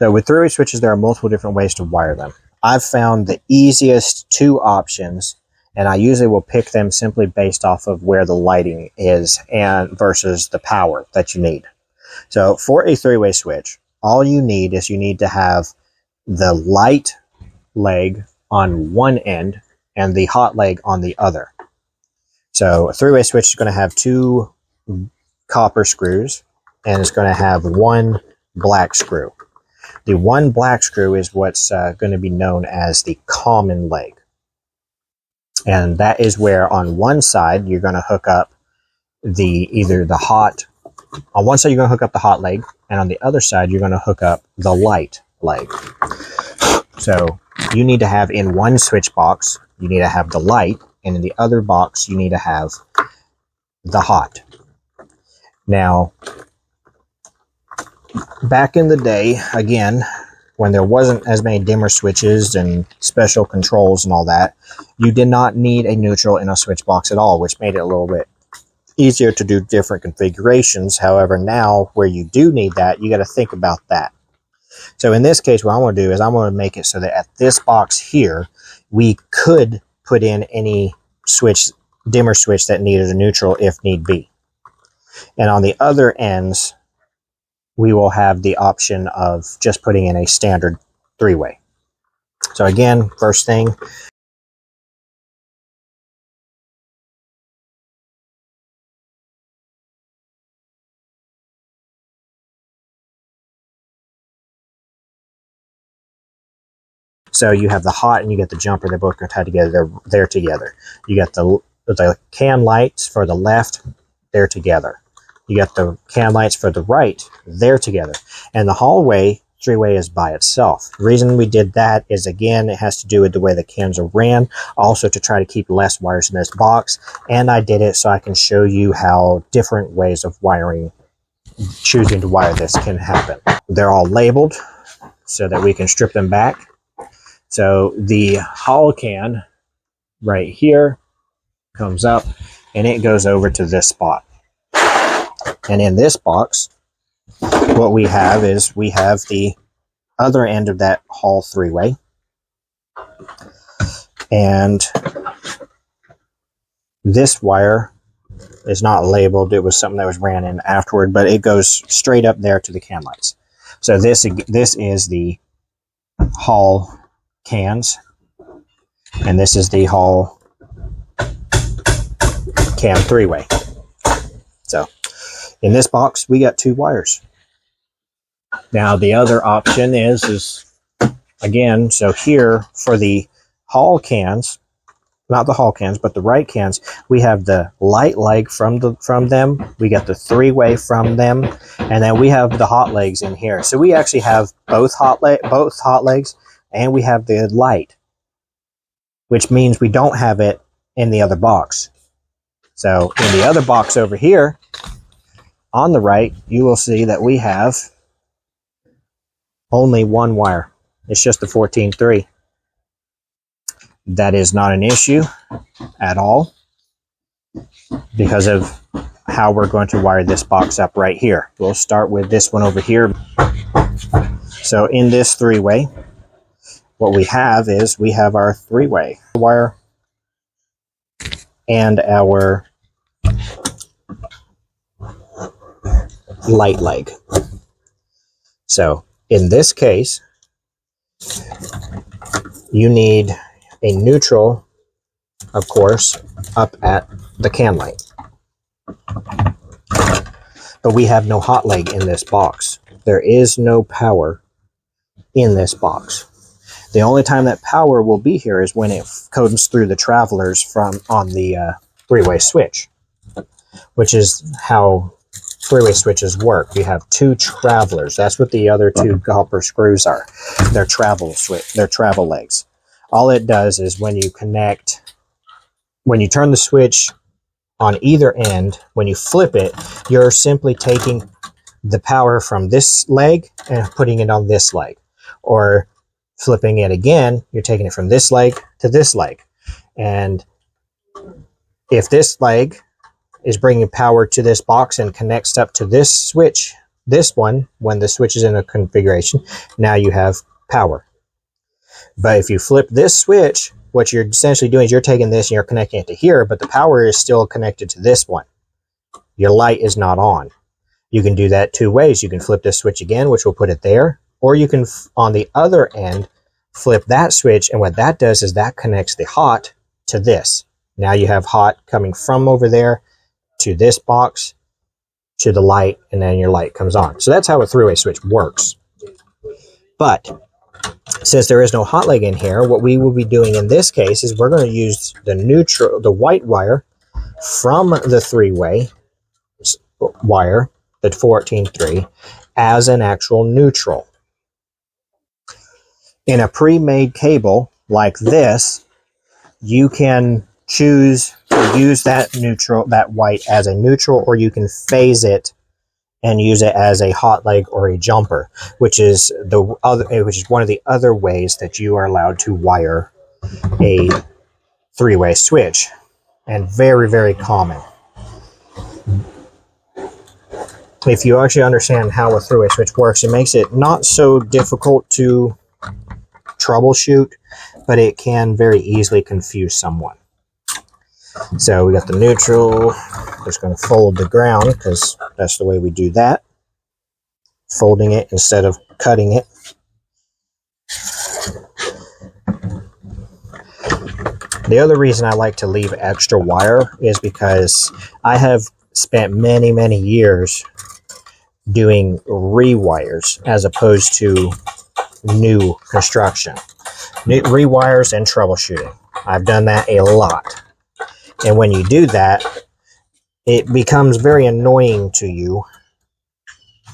So with three-way switches, there are multiple different ways to wire them. I've found the easiest two options, and I usually will pick them simply based off of where the lighting is and versus the power that you need. So for a three-way switch, all you need is you need to have the light leg on one end and the hot leg on the other. So a three-way switch is going to have two copper screws, and it's going to have one black screw. The one black screw is what's going to be known as the common leg. And that is where on one side you're going to hook up on one side you're going to hook up the hot leg, and on the other side you're going to hook up the light leg. So you need to have in one switch box, you need to have the light, and in the other box you need to have the hot. Now, back in the day, again, when there wasn't as many dimmer switches and special controls and all that, you did not need a neutral in a switch box at all, which made it a little bit easier to do different configurations. However, now where you do need that, you got to think about that. So in this case, what I'm going to do is I'm going to make it so that at this box here, we could put in any dimmer switch that needed a neutral if need be. And on the other ends, we will have the option of just putting in a standard three-way. So again, first thing, so you have the hot and you get the jumper. They're both tied together. They're together. You got the can lights for the left. They're together. You got the can lights for the right. They're together. And the hallway three-way is by itself. The reason we did that is, again, it has to do with the way the cans are ran. Also to try to keep less wires in this box. And I did it so I can show you how different ways of choosing to wire this can happen. They're all labeled so that we can strip them back. So the hall can right here comes up and it goes over to this spot. And in this box, what we have is we have the other end of that hall three-way. And this wire is not labeled. It was something that was ran in afterward, but it goes straight up there to the can lights. So this is the hall cans, and this is the hall can three-way. So in this box, we got two wires. Now the other option is again, so here for the hall cans, not the hall cans, but the right cans, we have the light leg from them, we got the three-way from them, and then we have the hot legs in here. So we actually have both hot legs, and we have the light, which means we don't have it in the other box. So in the other box over here, on the right, you will see that we have only one wire. It's just the 14-3. That is not an issue at all because of how we're going to wire this box up right here. We'll start with this one over here. So in this three-way, what we have is we have our three-way wire and our light leg. So in this case, you need a neutral, of course, up at the can light. But we have no hot leg in this box. There is no power in this box. The only time that power will be here is when it comes through the travelers on the three-way switch, which is how three-way switches work. You have two travelers. That's what the other two copper screws are. They're travel legs. All it does is when you turn the switch on either end, when you flip it, you're simply taking the power from this leg and putting it on this leg. Or flipping it again, you're taking it from this leg to this leg. And if this leg is bringing power to this box and connects up to this switch, this one, when the switch is in a configuration, now you have power. But if you flip this switch, what you're essentially doing is you're taking this and you're connecting it to here, but the power is still connected to this one. Your light is not on. You can do that two ways. You can flip this switch again, which will put it there, or you can, on the other end, flip that switch, and what that does is that connects the hot to this. Now you have hot coming from over there to this box, to the light, and then your light comes on. So that's how a three-way switch works. But since there is no hot leg in here, what we will be doing in this case is we're going to use the white wire from the three-way wire, the 14.3, as an actual neutral. In a pre-made cable like this, you can choose to use that white as a neutral, or you can phase it and use it as a hot leg or a jumper, which is one of the other ways that you are allowed to wire a three-way switch, and very, very common. If you actually understand how a three-way switch works, it makes it not so difficult to troubleshoot, but it can very easily confuse someone. So we got the neutral. Just going to fold the ground because that's the way we do that. Folding it instead of cutting it. The other reason I like to leave extra wire is because I have spent many, many years doing rewires as opposed to new construction. Rewires and troubleshooting. I've done that a lot. And when you do that, it becomes very annoying to you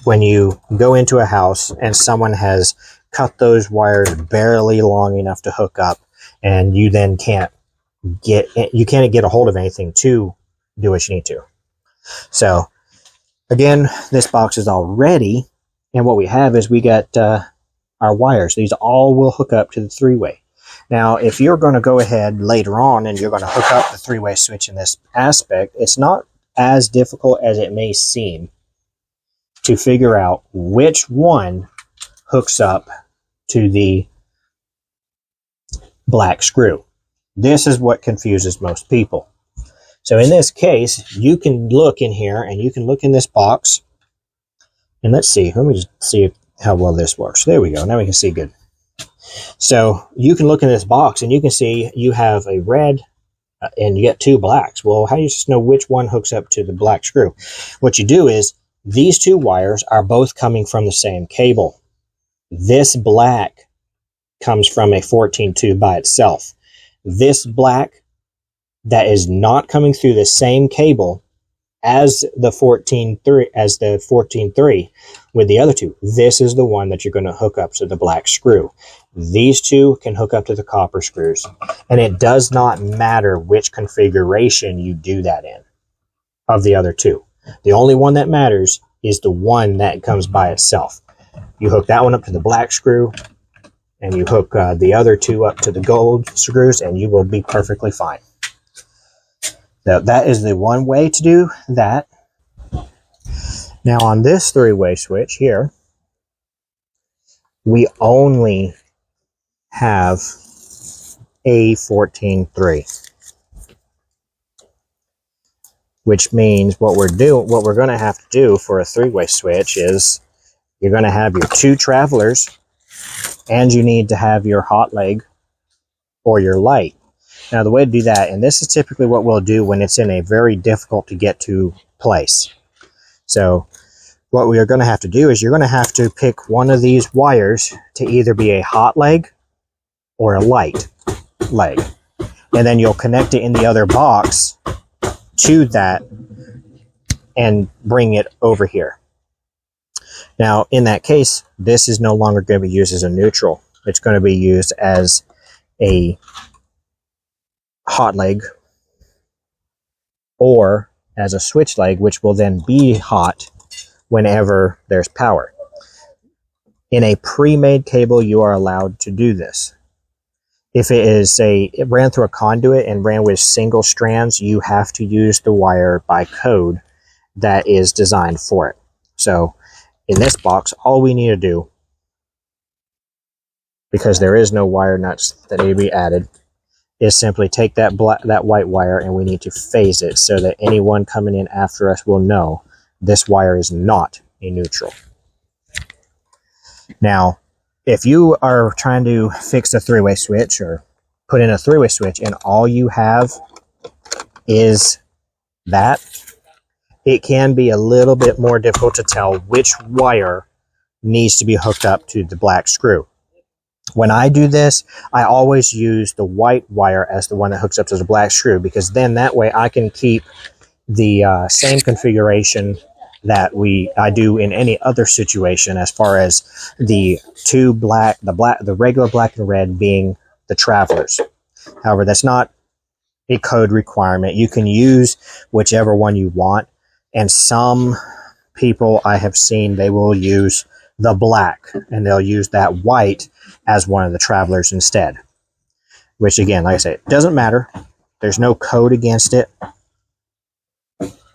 when you go into a house and someone has cut those wires barely long enough to hook up, and you then can't get a hold of anything to do what you need to. So again, this box is all ready, and what we have is we got our wires. These all will hook up to the three-way. Now, if you're going to go ahead later on and you're going to hook up the three-way switch in this aspect, it's not as difficult as it may seem to figure out which one hooks up to the black screw. This is what confuses most people. So in this case, you can look in here and you can look in this box. And let's see, let me just see how well this works. There we go. Now we can see good. So you can look in this box and you can see you have a red and you get two blacks. Well, how do you just know which one hooks up to the black screw? What you do is these two wires are both coming from the same cable. This black comes from a 14.2 by itself. This black that is not coming through the same cable as the 14.3 with the other two. This is the one that you're going to hook up to the black screw. These two can hook up to the copper screws. And it does not matter which configuration you do that in of the other two. The only one that matters is the one that comes by itself. You hook that one up to the black screw, and you hook the other two up to the gold screws, and you will be perfectly fine. Now, that is the one way to do that. Now, on this three-way switch here, we only have a 14.3, which means what we're going to have to do for a three-way switch is you're going to have your two travelers, and you need to have your hot leg or your light. Now, the way to do that, and this is typically what we'll do when it's in a very difficult to get to place. So what we are going to have to do is you're going to have to pick one of these wires to either be a hot leg or a light leg. And then you'll connect it in the other box to that and bring it over here. Now, in that case, this is no longer going to be used as a neutral. It's going to be used as a hot leg or as a switch leg, which will then be hot whenever there's power. In a pre-made cable, you are allowed to do this. If it ran through a conduit and ran with single strands, you have to use the wire by code that is designed for it. So in this box, all we need to do, because there is no wire nuts that need to be added, is simply take that white wire, and we need to phase it so that anyone coming in after us will know this wire is not a neutral. Now, if you are trying to fix a three-way switch or put in a three-way switch and all you have is that, it can be a little bit more difficult to tell which wire needs to be hooked up to the black screw. When I do this, I always use the white wire as the one that hooks up to the black screw, because then that way I can keep the same configuration that I do in any other situation, as far as the the regular black and red being the travelers. However, that's not a code requirement. You can use whichever one you want, and some people I have seen, they will use the black and they'll use that white as one of the travelers instead, which again, like I say, it doesn't matter. There's no code against it.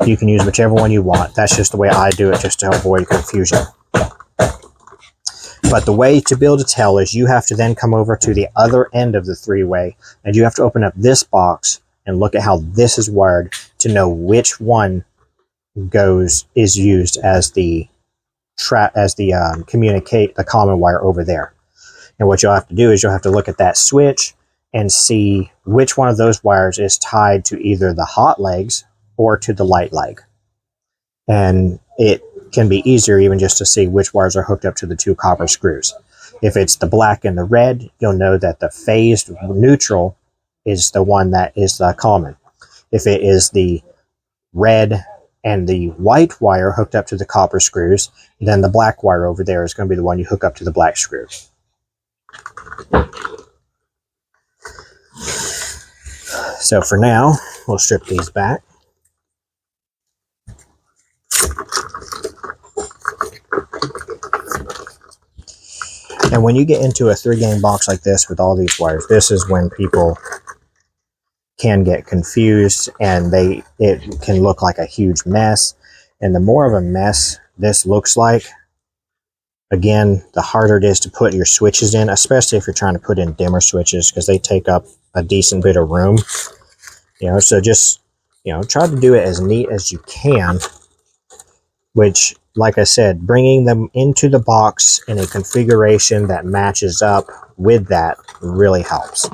You can use whichever one you want. That's just the way I do it, just to avoid confusion. But the way to be able to tell is you have to then come over to the other end of the three-way, and you have to open up this box and look at how this is wired to know which one is used as the communicate the common wire over there. And what you'll have to do is you'll have to look at that switch and see which one of those wires is tied to either the hot legs or to the light leg. And it can be easier even just to see which wires are hooked up to the two copper screws. If it's the black and the red, you'll know that the phased neutral is the one that is the common. If it is the red and the white wire hooked up to the copper screws, then the black wire over there is going to be the one you hook up to the black screw. So for now, we'll strip these back. And when you get into a 3-gang box like this with all these wires, this is when people can get confused, and it can look like a huge mess. And the more of a mess this looks like, again, the harder it is to put your switches in, especially if you're trying to put in dimmer switches, because they take up a decent bit of room. So just, try to do it as neat as you can, which, like I said, bringing them into the box in a configuration that matches up with that really helps.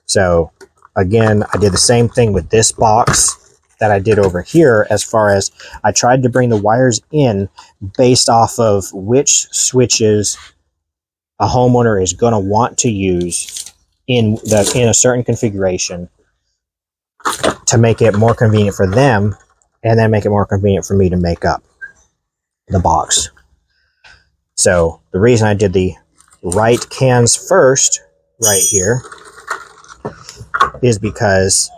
So again, I did the same thing with this box that I did over here, as far as I tried to bring the wires in based off of which switches a homeowner is going to want to use in a certain configuration to make it more convenient for them, and then make it more convenient for me to make up the box. So the reason I did the right cans first right here is because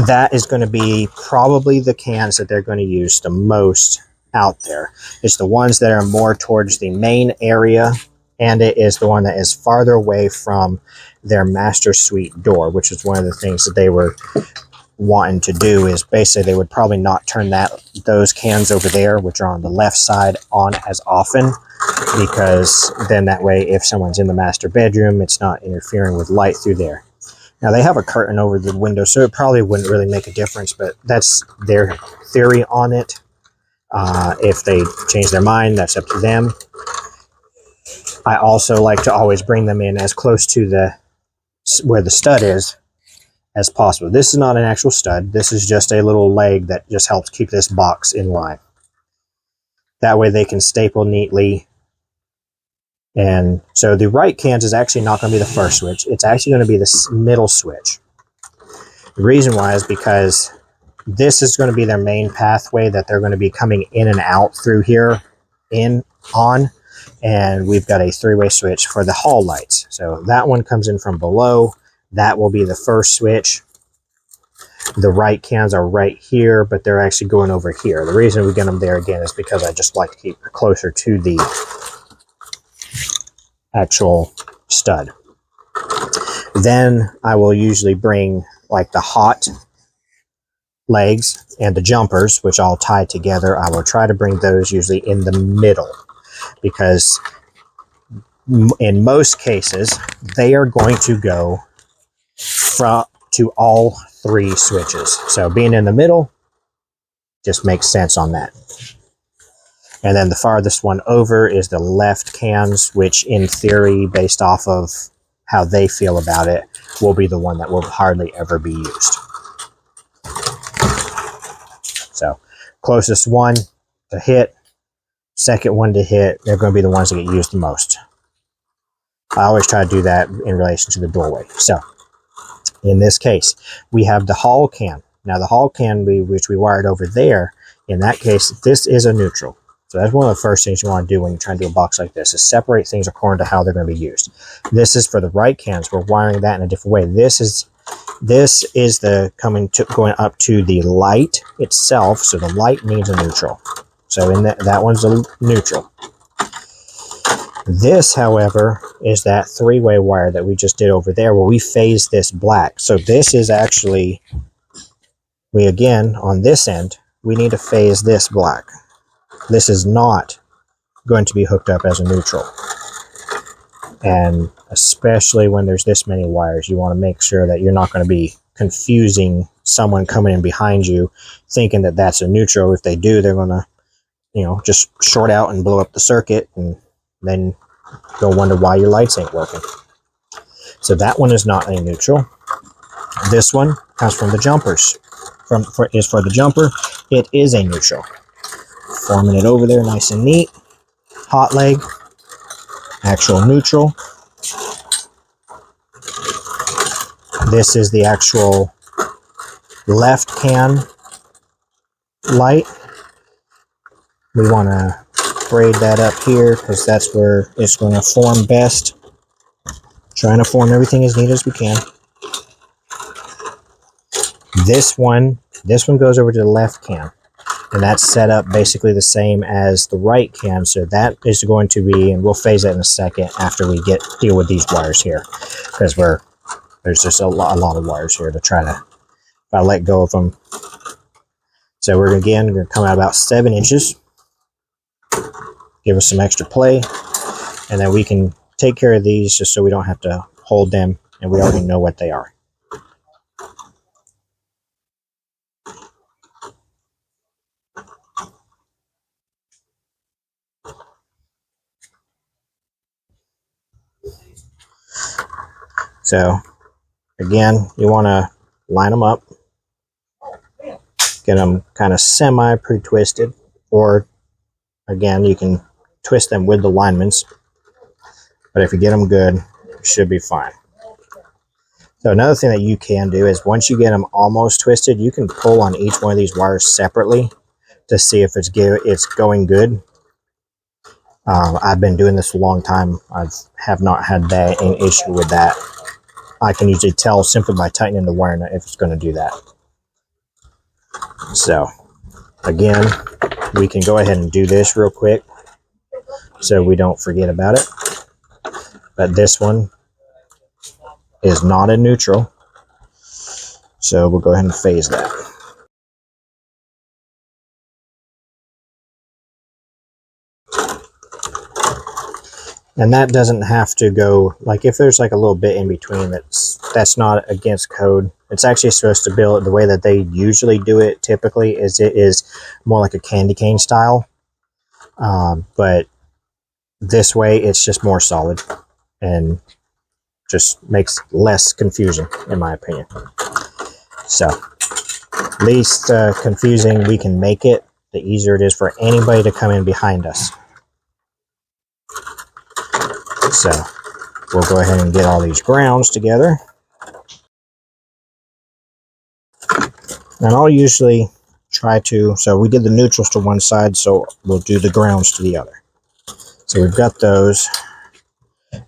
that is going to be probably the cans that they're going to use the most out there. It's the ones that are more towards the main area, and it is the one that is farther away from their master suite door, which is one of the things that they were wanting to do. Is basically they would probably not turn those cans over there, which are on the left side, on as often, because then that way if someone's in the master bedroom, it's not interfering with light through there. Now they have a curtain over the window, so it probably wouldn't really make a difference, but that's their theory on it. If they change their mind, that's up to them. I also like to always bring them in as close to where the stud is as possible. This is not an actual stud. This is just a little leg that just helps keep this box in line. That way they can staple neatly. And so the right cans is actually not going to be the first switch. It's actually going to be the middle switch. The reason why is because this is going to be their main pathway that they're going to be coming in and out through here, on. And we've got a 3-way switch for the hall lights. So that one comes in from below. That will be the first switch. The right cans are right here, but they're actually going over here. The reason we get them there again is because I just like to keep it closer to the actual stud. Then I will usually bring like the hot legs and the jumpers, which all tie together, I will try to bring those usually in the middle, because in most cases they are going to go to all three switches. So being in the middle just makes sense on that. And then the farthest one over is the left cans, which in theory, based off of how they feel about it, will be the one that will hardly ever be used. So closest one to hit, second one to hit, they're going to be the ones that get used the most. I always try to do that in relation to the doorway. So in this case, we have the hall can. Now the hall can, which we wired over there, in that case, this is a neutral. So that's one of the first things you want to do when you're trying to do a box like this, is separate things according to how they're going to be used. This is for the right cans. We're wiring that in a different way. This is the going up to the light itself. So the light needs a neutral. So in that one's a neutral. This, however, is that three-way wire that we just did over there, where we phase this black. So this is actually, again, on this end, we need to phase this black. This is not going to be hooked up as a neutral. And especially when there's this many wires, you want to make sure that you're not going to be confusing someone coming in behind you thinking that that's a neutral. If they do, they're going to, just short out and blow up the circuit, and then you'll wonder why your lights ain't working. So that one is not a neutral. This one comes from the jumpers. Is for the jumper. It is a neutral. Forming it over there nice and neat. Hot leg. Actual neutral. This is the actual left can light. We want to braid that up here because that's where it's going to form best. Trying to form everything as neat as we can. This one goes over to the left can, and that's set up basically the same as the right can. So that is going to be, and we'll phase that in a second after we deal with these wires here, because there's just a lot of wires here to try to, if I let go of them. So we're going to come out about 7 inches. Give us some extra play, and then we can take care of these just so we don't have to hold them, and we already know what they are. So again, you want to line them up, get them kind of semi pre-twisted, or again, you can twist them with the linements, but if you get them good, you should be fine. So another thing that you can do is once you get them almost twisted, you can pull on each one of these wires separately to see if it's going good. I've been doing this a long time. I have not had an issue with that. I can usually tell simply by tightening the wire nut if it's going to do that. So again, we can go ahead and do this real quick so we don't forget about it. But this one is not a neutral, so we'll go ahead and phase that. And that doesn't have to go, like if there's like a little bit in between that's not against code. It's actually supposed to build the way that they usually do it typically is it is more like a candy cane style. But this way it's just more solid and just makes less confusion in my opinion. So least confusing we can make it, the easier it is for anybody to come in behind us. So we'll go ahead and get all these grounds together. And I'll usually try to, so we did the neutrals to one side, so we'll do the grounds to the other. So we've got those,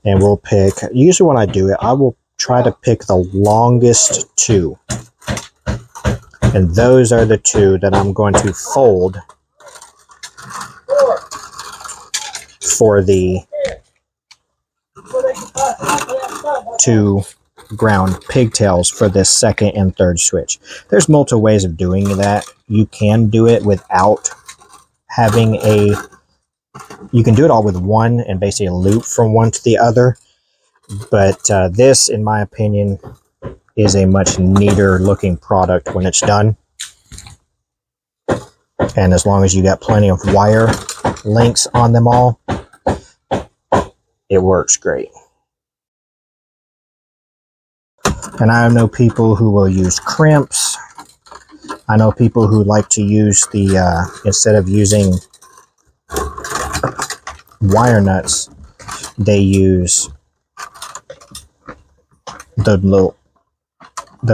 and we'll pick, usually when I do it, I will try to pick the longest two. And those are the two that I'm going to fold for the two ground pigtails for this second and third switch. There's multiple ways of doing that. You can do it without having you can do it all with one and basically loop from one to the other. But this, in my opinion, is a much neater looking product when it's done. And as long as you got plenty of wire links on them all, it works great. And I know people who will use crimps. I know people who like to use the, instead of using wire nuts, they use they'll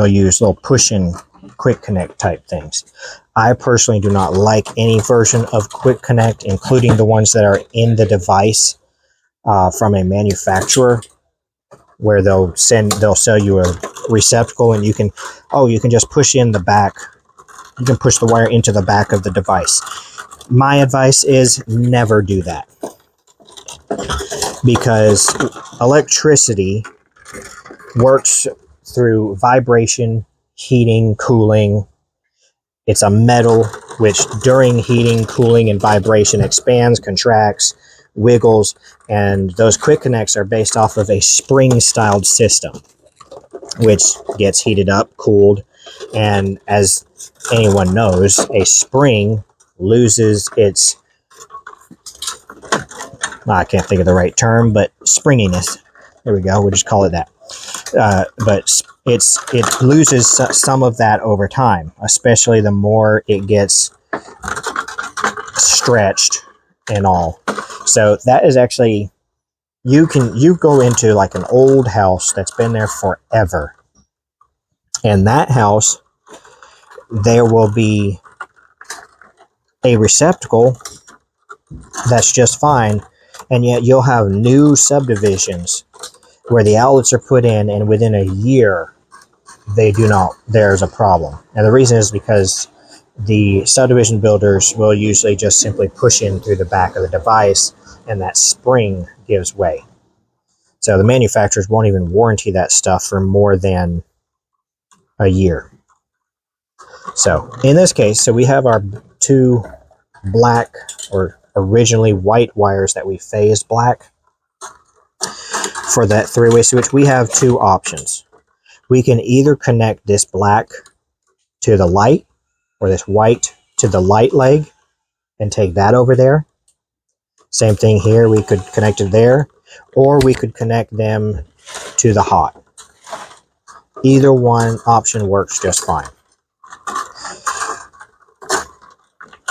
use little push-in quick connect type things. I personally do not like any version of quick connect, including the ones that are in the device from a manufacturer, where they'll sell you a receptacle and you can just push in the back. You can push the wire into the back of the device. My advice is never do that, because electricity works through vibration, heating, cooling. It's a metal which during heating, cooling, and vibration expands, contracts, wiggles, and those quick connects are based off of a spring-styled system, which gets heated up, cooled, and as anyone knows, a spring loses its, I can't think of the right term, but springiness. There we go, we'll just call it that. But it loses some of that over time, especially the more it gets stretched and all. So that is actually, you go into like an old house that's been there forever, and that house, there will be a receptacle that's just fine, and yet you'll have new subdivisions where the outlets are put in, and within a year there's a problem. And the reason is because the subdivision builders will usually just simply push in through the back of the device, and that spring gives way. So the manufacturers won't even warranty that stuff for more than a year. So in this case, so we have our two black, or originally white wires that we phased black. For that three-way switch, we have two options. We can either connect this black to the light, or this white to the light leg, and take that over there. Same thing here, we could connect it there, or we could connect them to the hot. Either one option works just fine.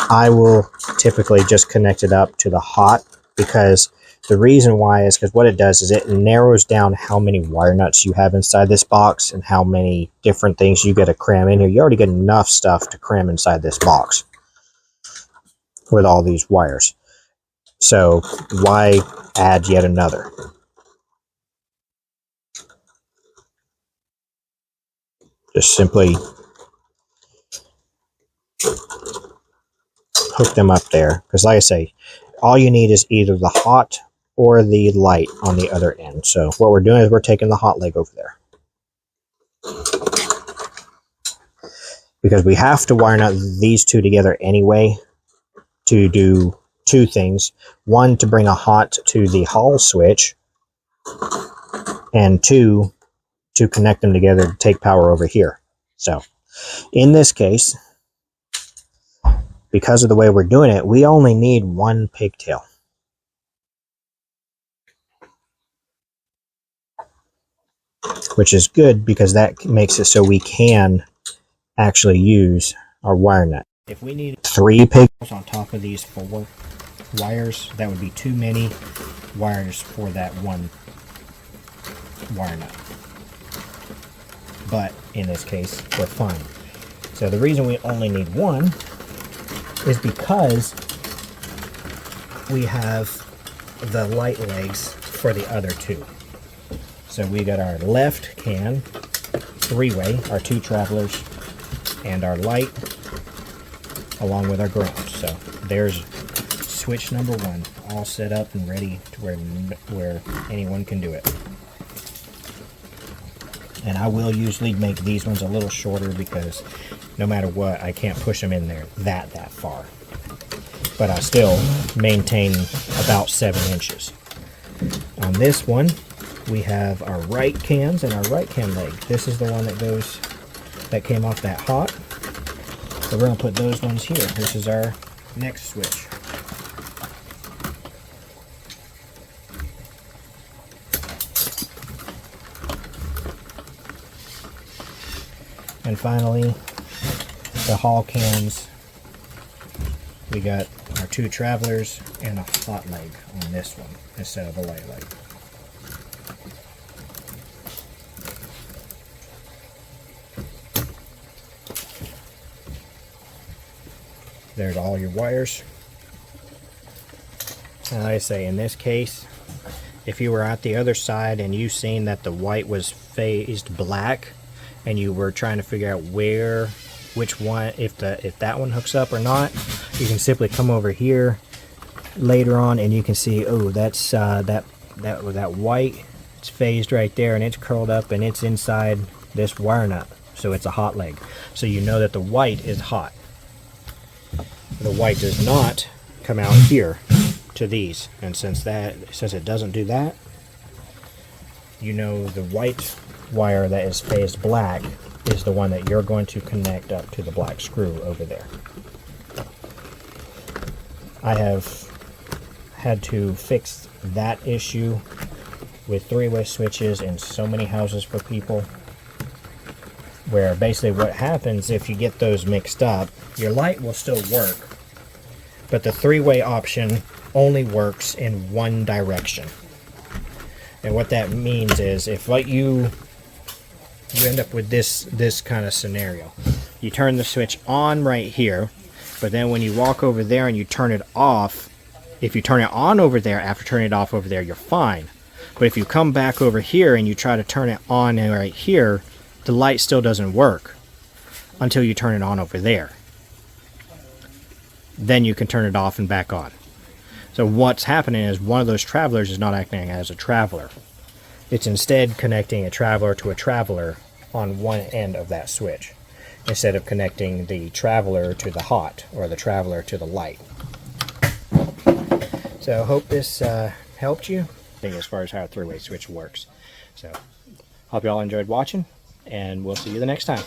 I will typically just connect it up to the hot, because the reason why is because what it does is it narrows down how many wire nuts you have inside this box and how many different things you got to cram in here. You already get enough stuff to cram inside this box with all these wires. So why add yet another? Just simply hook them up there, because like I say, all you need is either the hot or the light on the other end. So what we're doing is we're taking the hot leg over there, because we have to wire nut these two together anyway to do two things. One, to bring a hot to the Hall switch, and two, to connect them together to take power over here. So in this case, because of the way we're doing it, we only need one pigtail. Which is good, because that makes it so we can actually use our wire nut. If we need 3 pigtails on top of these 4 wires, that would be too many wires for that one wire nut. But in this case, we're fine. So the reason we only need one is because we have the light legs for the other 2. So we got our left can, 3-way, our 2 travelers, and our light, along with our ground. So there's switch number 1, all set up and ready to where anyone can do it. And I will usually make these ones a little shorter because no matter what, I can't push them in there that far. But I still maintain about 7 inches. On this one, we have our right cams and our right cam leg. This is the one that came off that hot. So we're going to put those ones here. This is our next switch. And finally, the Hall cams. We got our 2 travelers and a hot leg on this one instead of a light leg. There's all your wires. And like I say, in this case, if you were at the other side and you seen that the white was phased black and you were trying to figure out which one, if that one hooks up or not, you can simply come over here later on and you can see, oh, that's that white, it's phased right there and it's curled up and it's inside this wire nut, so it's a hot leg. So you know that the white is hot. The white does not come out here to these, and since it doesn't do that, you know the white wire that is phased black is the one that you're going to connect up to the black screw over there. I have had to fix that issue with 3-way switches in so many houses for people, where basically what happens if you get those mixed up, your light will still work, but the 3-way option only works in one direction. And what that means is, if like you end up with this kind of scenario, you turn the switch on right here, but then when you walk over there and you turn it off, if you turn it on over there after turning it off over there, you're fine. But if you come back over here and you try to turn it on right here, the light still doesn't work until you turn it on over there. Then you can turn it off and back on. So what's happening is one of those travelers is not acting as a traveler. It's instead connecting a traveler to a traveler on one end of that switch, instead of connecting the traveler to the hot or the traveler to the light. So I hope this helped you as far as how a 3-way switch works. So hope you all enjoyed watching, and we'll see you the next time.